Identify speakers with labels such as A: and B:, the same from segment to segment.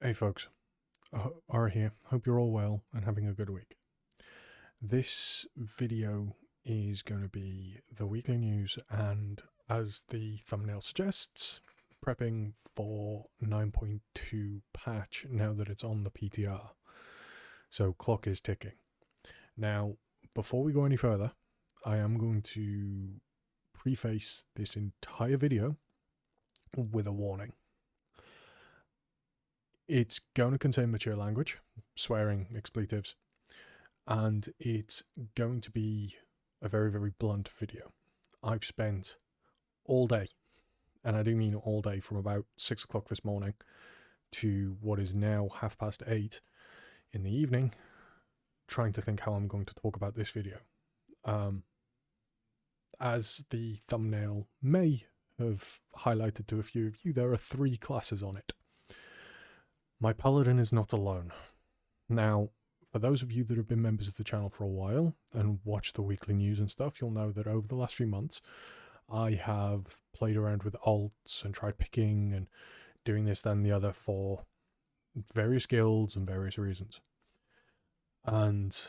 A: Hey folks, Ara here. Hope you're all well and having a good week. This video is going to be the weekly news and, as the thumbnail suggests, prepping for 9.2 patch now that it's on the PTR. So clock is ticking. Now, before we go any further, I am going to preface this entire video with a warning. It's going to contain mature language, swearing, expletives, and it's going to be a very, very blunt video. I've spent all day, and I do mean all day, from about 6 o'clock this morning to what is now 8:30 in the evening, trying to think how I'm going to talk about this video. As the thumbnail may have highlighted to a few of you, there are 3 classes on it. My paladin is not alone. Now, for those of you that have been members of the channel for a while and watch the weekly news and stuff, you'll know that over the last few months, I have played around with alts and tried picking and doing this, that, and the other for various guilds and various reasons. And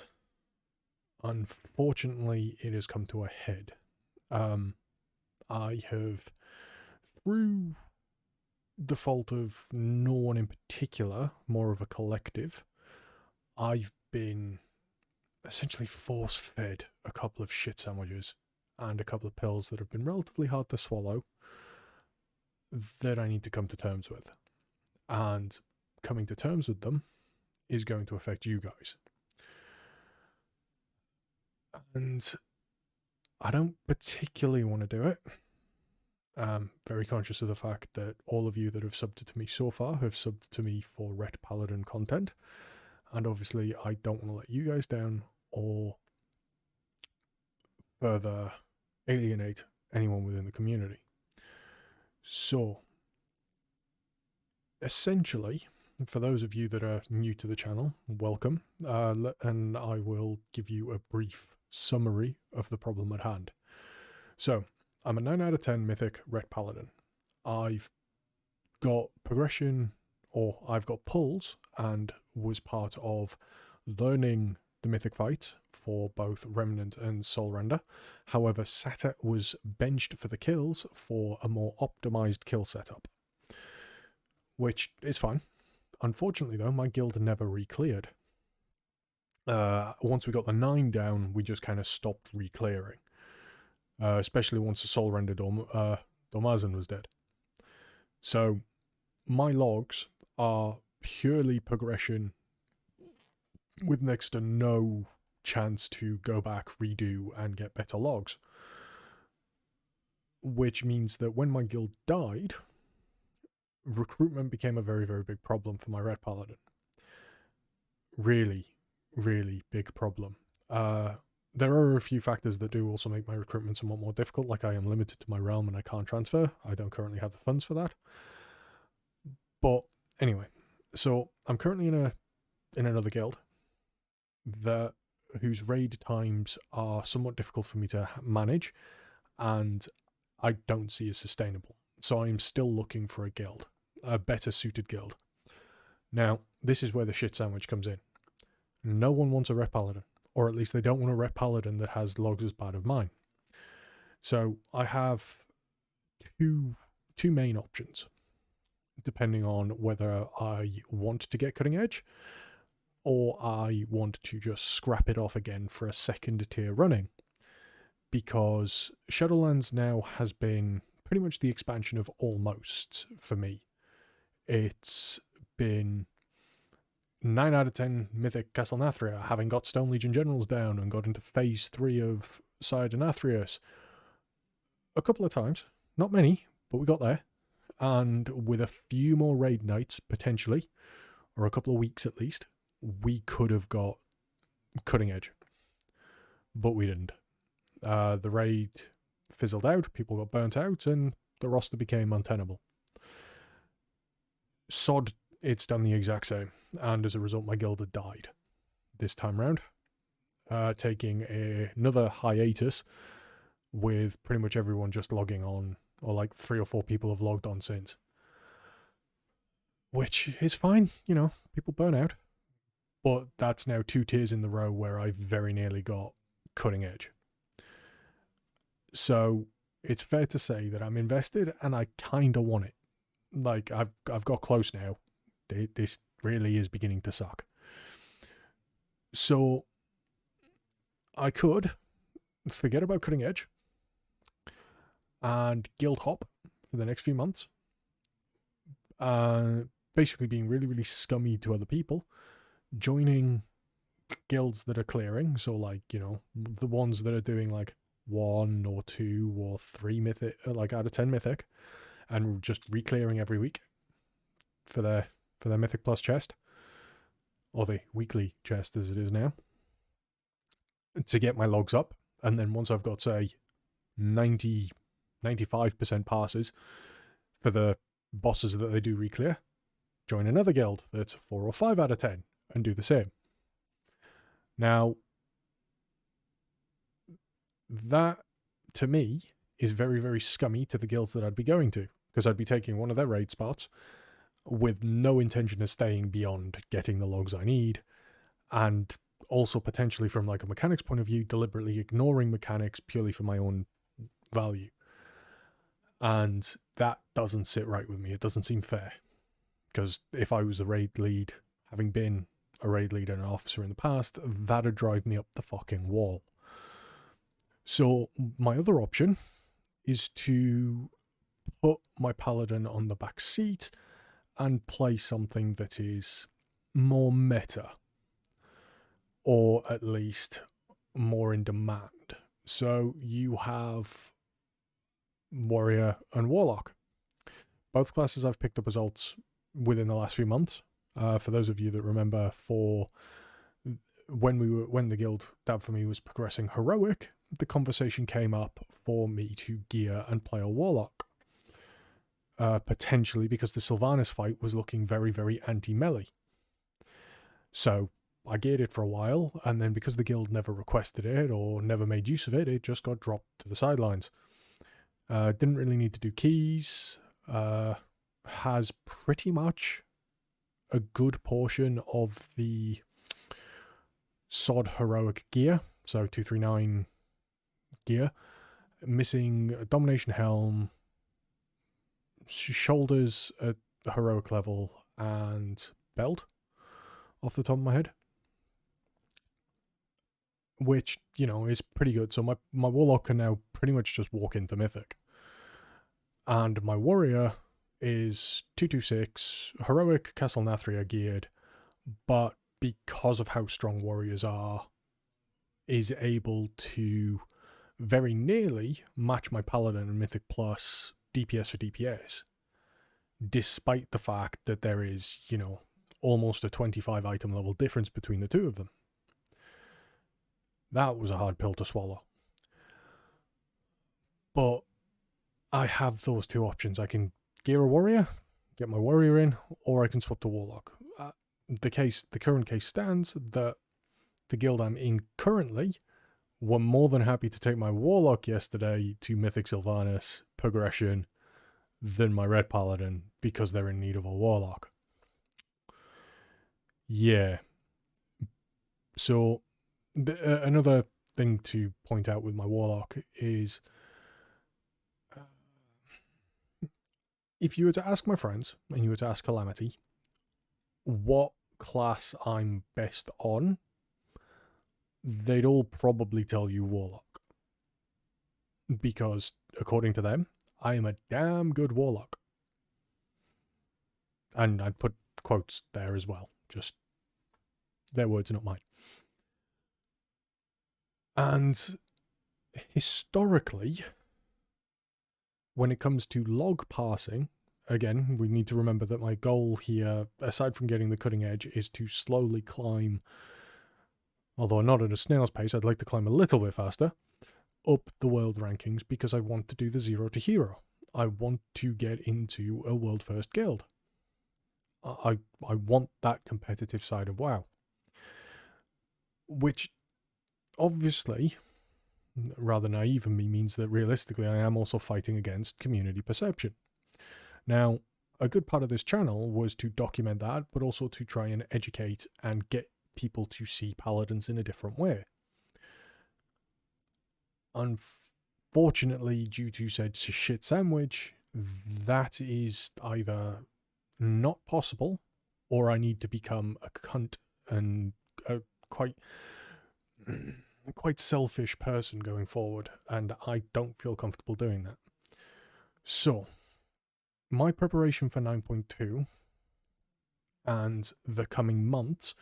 A: unfortunately, it has come to a head. I have, through the fault of no one in particular, more of a collective, I've been essentially force-fed a couple of shit sandwiches and a couple of pills that have been relatively hard to swallow that I need to come to terms with. And coming to terms with them is going to affect you guys. And I don't particularly want to do it. Very conscious of the fact that all of you that have subbed to me so far have subbed to me for Ret Paladin content. And obviously, I don't want to let you guys down or further alienate anyone within the community. So, essentially, for those of you that are new to the channel, welcome. And I will give you a brief summary of the problem at hand. So, I'm a 9 out of 10 Mythic Ret Paladin. I've got progression, or I've got pulls, and was part of learning the Mythic fight for both Remnant and Soul Render. However, Sata was benched for the kills for a more optimized kill setup, which is fine. Unfortunately, though, my guild never re-cleared. Once we got the 9 down, we just kind of stopped re-clearing. Especially once the Soul Render Dormazan was dead. So, my logs are purely progression with next to no chance to go back, redo, and get better logs. Which means that when my guild died, recruitment became a very, very big problem for my Ret Paladin. Really, really big problem. There are a few factors that do also make my recruitment somewhat more difficult, like I am limited to my realm and I can't transfer. I don't currently have the funds for that. But anyway, so I'm currently in another guild whose raid times are somewhat difficult for me to manage, and I don't see as sustainable. So I'm still looking for a guild, a better suited guild. Now, this is where the shit sandwich comes in. No one wants a Ret Paladin, or at least they don't want a Ret Paladin that has logs as bad as mine. So I have two main options, depending on whether I want to get cutting edge or I want to just scrap it off again for a second tier running. Because Shadowlands now has been pretty much the expansion of almost for me. It's been 9 out of 10 Mythic Castle Nathria, having got Stone Legion Generals down and got into Phase 3 of Sire Denathrius a couple of times. Not many, but we got there. And with a few more raid nights, potentially, or a couple of weeks at least, we could have got cutting edge. But we didn't. The raid fizzled out, people got burnt out, and the roster became untenable. Sod, it's done the exact same. And as a result, my guild had died this time round, taking another hiatus with pretty much everyone just logging on, or like 3 or 4 people have logged on since. which is fine. You know, people burn out. But that's now 2 tiers in the row where I very nearly got cutting edge. So it's fair to say that I'm invested and I kind of want it. Like, I've got close now. This really is beginning to suck. So I could forget about cutting edge and guild hop for the next few months. Basically being really, really scummy to other people, joining guilds that are clearing. So, like, you know, the ones that are doing like 1 or 2 or 3 mythic, like out of 10 mythic, and just re-clearing every week for their mythic plus chest, or the weekly chest as it is now, to get my logs up. And then once I've got, say, 95% passes for the bosses that they do re-clear, join another guild that's 4 or 5 out of 10 and do the same. Now, that to me is very, very scummy to the guilds that I'd be going to, because I'd be taking one of their raid spots with no intention of staying beyond getting the logs I need, and also potentially from like a mechanics point of view, deliberately ignoring mechanics purely for my own value. And that doesn't sit right with me. It doesn't seem fair, because if I was a raid lead, having been a raid leader and an officer in the past, that'd drive me up the fucking wall. So my other option is to put my paladin on the back seat and play something that is more meta, or at least more in demand. So you have warrior and warlock. Both classes I've picked up as alts within the last few months. For those of you that remember, for when the guild Dab for me was progressing heroic, the conversation came up for me to gear and play a warlock. Potentially because the Sylvanas fight was looking very, very anti-melee. So I geared it for a while, and then because the guild never requested it or never made use of it, it just got dropped to the sidelines. Didn't really need to do keys. Has pretty much a good portion of the sod heroic gear, so 239 gear, missing a domination helm, shoulders at the heroic level, and belt off the top of my head, which, you know, is pretty good. So my warlock can now pretty much just walk into mythic, and my warrior is 226 heroic Castle Nathria geared, but because of how strong warriors are, is able to very nearly match my paladin and mythic plus DPS for DPS, despite the fact that there is, you know, almost a 25 item level difference between the two of them. That was a hard pill to swallow. But I have those two options. I can gear a warrior, get my warrior in, or I can swap to warlock. The current case stands that the guild I'm in currently were more than happy to take my warlock yesterday to Mythic Sylvanas progression than my Ret Paladin, because they're in need of a warlock. Yeah. So another thing to point out with my warlock is, if you were to ask my friends and you were to ask Calamity what class I'm best on, they'd all probably tell you warlock, because according to them, I am a damn good warlock. And I'd put quotes there as well, just their words, not mine. And historically, when it comes to log passing, again, we need to remember that my goal here, aside from getting the cutting edge, is to slowly climb, although not at a snail's pace, I'd like to climb a little bit faster, up the world rankings, because I want to do the 0 to hero. I want to get into a world first guild. I want that competitive side of WoW. Which, obviously, rather naive of me, means that realistically I am also fighting against community perception. Now, a good part of this channel was to document that, but also to try and educate and get people to see paladins in a different way. Unfortunately, due to said shit sandwich, that is either not possible, or I need to become a cunt and a quite selfish person going forward, and I don't feel comfortable doing that. So, my preparation for 9.2 and the coming months,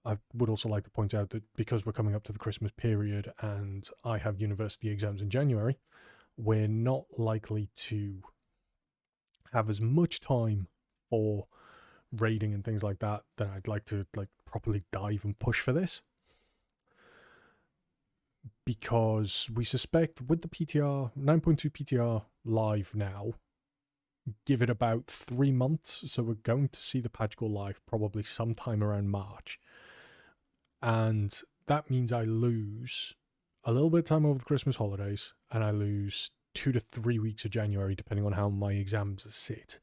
A: I would also like to point out that because we're coming up to the Christmas period and I have university exams in January, we're not likely to have as much time for raiding and things like that I'd like to properly dive and push for this. Because we suspect with the PTR, 9.2 PTR live now, give it about 3 months, so we're going to see the patch go live probably sometime around March. And that means I lose a little bit of time over the Christmas holidays, and I lose 2 to 3 weeks of January, depending on how my exams sit.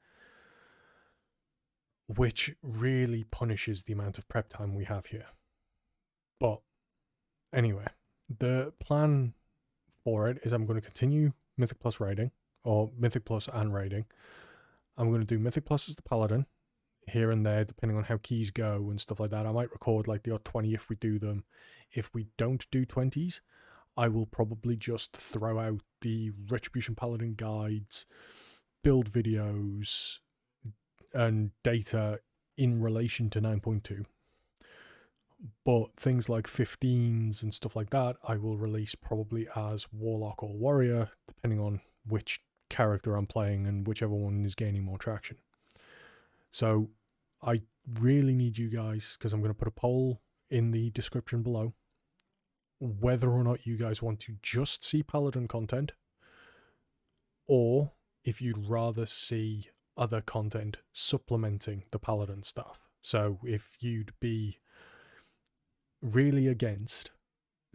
A: Which really punishes the amount of prep time we have here. But anyway, the plan for it is I'm going to continue Mythic Plus raiding, or Mythic Plus and raiding. I'm going to do Mythic Plus as the Paladin, here and there, depending on how keys go and stuff like that. I might record like the odd 20 if we do them. If we don't do 20s, I will probably just throw out the Retribution Paladin guides, build videos, and data in relation to 9.2. But things like 15s and stuff like that, I will release probably as Warlock or Warrior, depending on which character I'm playing and whichever one is gaining more traction. So I really need you guys, because I'm going to put a poll in the description below, whether or not you guys want to just see Paladin content, or if you'd rather see other content supplementing the Paladin stuff. So if you'd be really against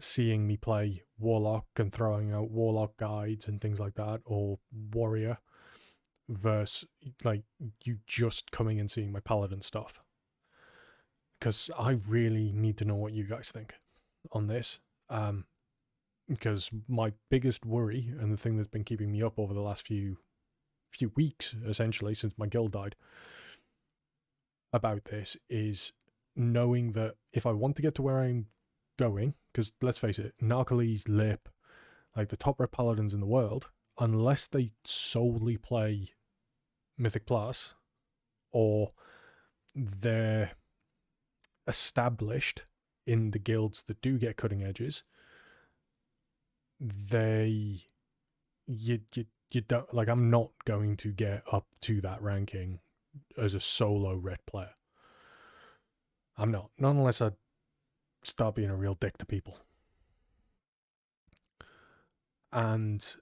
A: seeing me play Warlock and throwing out Warlock guides and things like that, or Warrior, versus like you just coming and seeing my Paladin stuff, because I really need to know what you guys think on this, because my biggest worry, and the thing that's been keeping me up over the last few weeks, essentially since my guild died, about this is knowing that if I want to get to where I'm going, because let's face it, Narcoles, Lip, like the top Ret Paladins in the world, unless they solely play Mythic Plus, or they're established in the guilds that do get cutting edges, you don't, like, I'm not going to get up to that ranking as a solo Ret player. I'm not unless I start being a real dick to people. And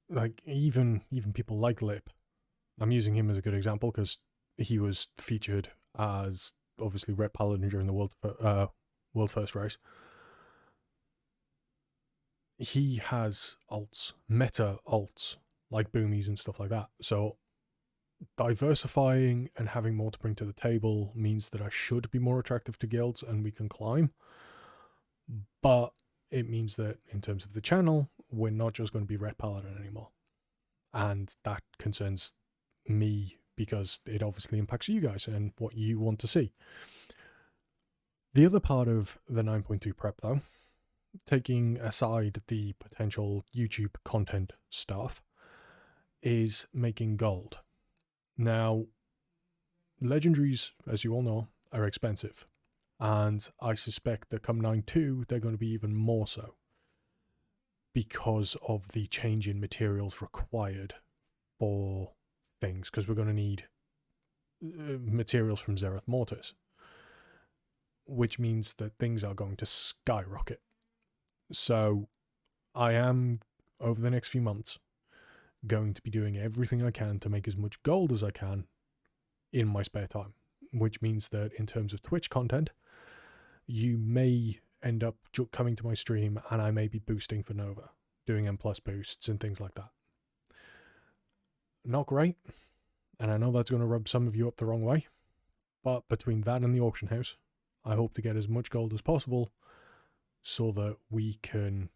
A: like even people like Lip, I'm using him as a good example because he was featured as obviously Ret Paladin during the world first race. He has alts, meta alts, like boomies and stuff like that. So diversifying and having more to bring to the table means that I should be more attractive to guilds and we can climb. But it means that in terms of the channel, we're not just going to be Ret Paladin anymore. And that concerns me because it obviously impacts you guys and what you want to see. The other part of the 9.2 prep though, taking aside the potential YouTube content stuff, is making gold. Now, legendaries, as you all know, are expensive. And I suspect that come 9.2, they're going to be even more so, because of the change in materials required for things, because we're going to need materials from Zereth Mortis, which means that things are going to skyrocket. So I am, over the next few months, going to be doing everything I can to make as much gold as I can in my spare time, which means that in terms of Twitch content, you may end up coming to my stream and I may be boosting for Nova, doing M+ boosts and things like that. not great, and I know that's going to rub some of you up the wrong way, but between that and the auction house, I hope to get as much gold as possible so that we can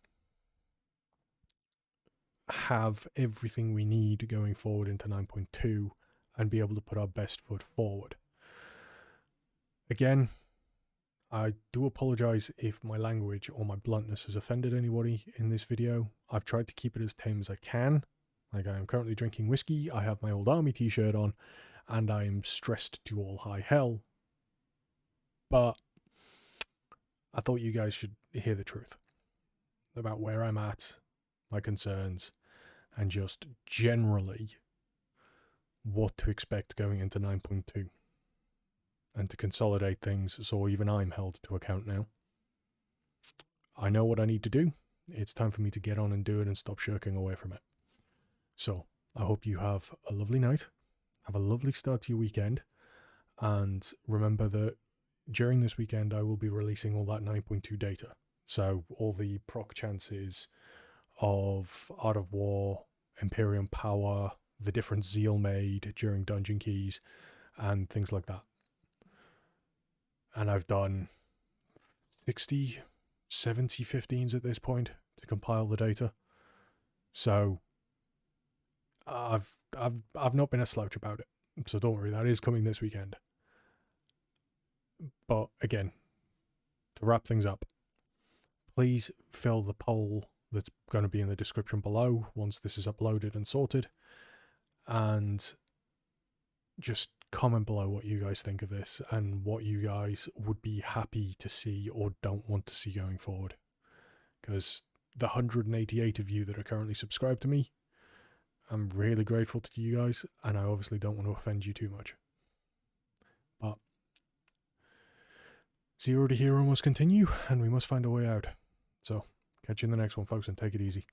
A: have everything we need going forward into 9.2 and be able to put our best foot forward. Again, I do apologize if my language or my bluntness has offended anybody in this video. I've tried to keep it as tame as I can. Like, I am currently drinking whiskey, I have my old army t-shirt on, and I am stressed to all high hell. But I thought you guys should hear the truth about where I'm at, my concerns, and just generally what to expect going into 9.2. And to consolidate things so even I'm held to account now. I know what I need to do. It's time for me to get on and do it and stop shirking away from it. So, I hope you have a lovely night. Have a lovely start to your weekend. And remember that during this weekend, I will be releasing all that 9.2 data. So, all the proc chances of Art of War, Imperium Power, the different zeal made during Dungeon Keys, and things like that. And I've done 60, 70 15s at this point to compile the data. So I've not been a slouch about it. So don't worry, that is coming this weekend. But again, to wrap things up, please fill the poll that's going to be in the description below once this is uploaded and sorted. And just comment below what you guys think of this and what you guys would be happy to see or don't want to see going forward. Because the 188 of you that are currently subscribed to me, I'm really grateful to you guys, and I obviously don't want to offend you too much. But Zero to Hero must continue, and we must find a way out. So, catch you in the next one, folks, and take it easy.